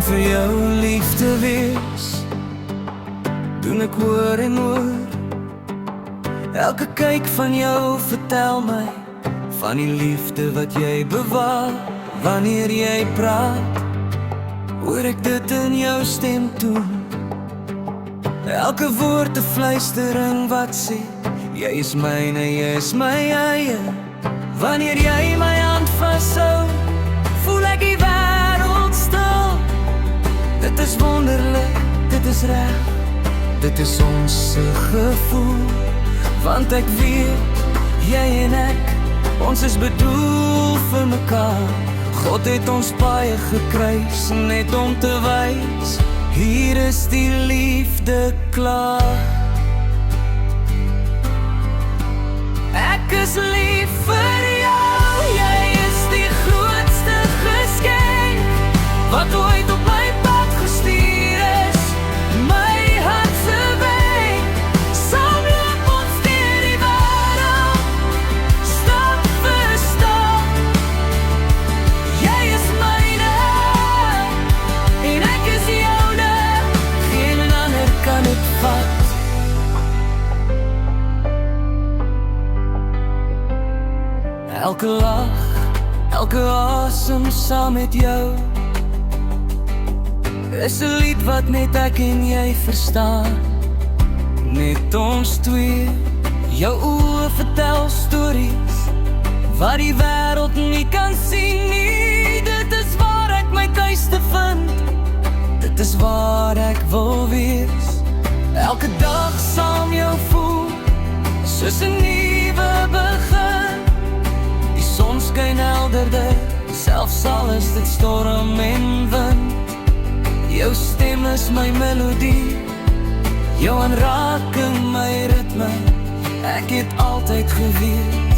vir jou lief te wees, doen ek hoor en hoor. Elke kyk van jou vertel my van die liefde wat jy bewaar. Wanneer jy praat, hoor ek dit in jou stem toe. Elke woord 'n fluistering wat sê, jy is myne, jy is my eie. Wanneer jy my hand vashou, voel ek die wêreld stil. Dit is wonderlik, dit is reg, dit is ons gevoel. Want ek weet, jy en ek, ons is bedoel vir mekaar. God het ons baie gekruis, net om te wys, hier is die liefde klaar. Ek is lief vir jou, jy is die grootste geskenk wat ooit op my pad gestuur is. My hart se wenk, saam loop ons deur die wêreld, stap vir stap. Jy is myne, en ek is joune, geen ander kan het vat. Elke lach, elke asem saam met jou is 'n lied wat net ek en jy verstaan. Net ons twee, jou oë vertel stories wat die wêreld nie kan sien nie. Dit is waar ek my tuiste vind, dit is waar ek wil wees. Elke dag saam jou voel, soos 'n nuwe begin. Die son skyn helderder, selfs al is dit storm en wind. Jou stem is my melodie, jou aanraking my ritme. Ek het altyd geweet,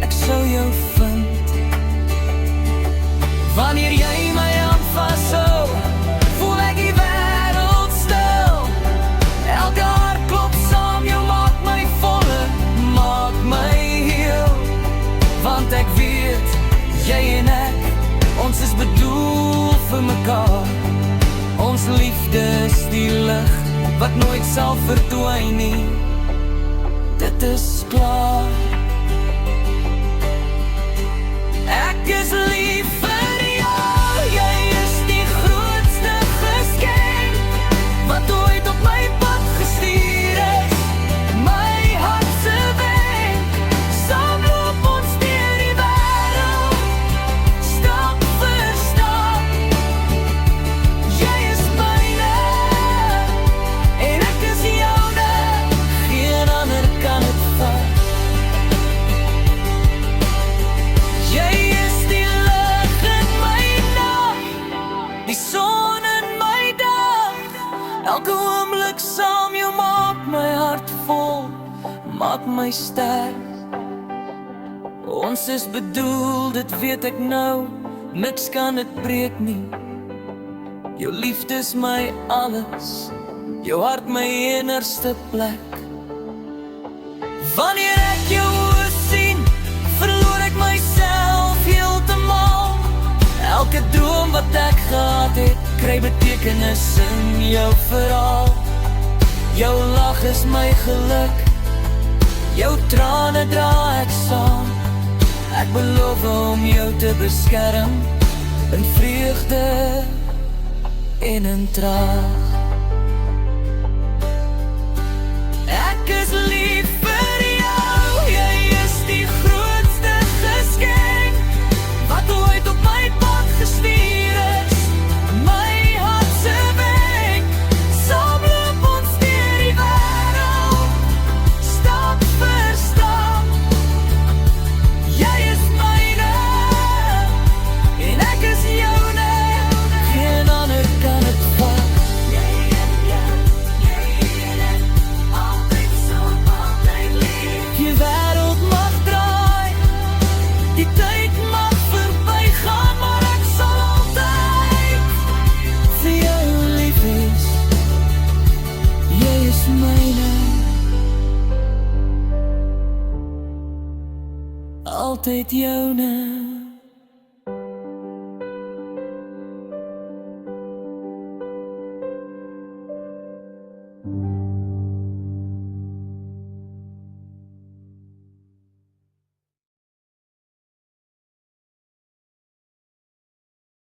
ek sou jou vind. Wanneer jy my hand vashou, voel ek die wêreld stil. Elke hart klop saam, jou maak my voller, maak my heel. Want ek weet, jy en ek, ons is bedoel vir mekaar. Ons liefde is die lig wat nooit sal verdwyn nie. Dit is klaar. Ek is lief vir jou, jy is die grootste geskenk wat ooit op my pad gestuur is. My hart se wenk, saam loop ons deur die wêreld, stap vir stap. Jy is myne, en ek is joune, geen ander kan het vat. Jy is die lig in my nag, die son in my dag. Elke oomblik saam jou maak my hart vol, maak my sterk. Ons is bedoel, dit weet ek nou, niks kan dit breek nie. Jou liefde is my alles, jou hart my enigste plek. Wanneer ek jou oë sien, verloor ek myself heeltemal. Elke droom wat ek gehad het, kry betekenis in jou verhaal. Jou lach is my geluk, jou trane dra ek saam. Ek beloof om jou te beskerm, in vreugde en in traan. Ek is lief vir jou, jy is die grootste geskenk wat ooit op my pad gestuur is. My hart se wenk, saam loop ons deur die wêreld, stap vir stap. Jy is myne, en ek is joune, geen ander kan het vat. Jy en ek, altyd saam, altyd lief. Die wêreld mag draai, die tyd mag verbygaan, maar ek sal altyd vir jou lief wees. Jy is myne, altyd joune.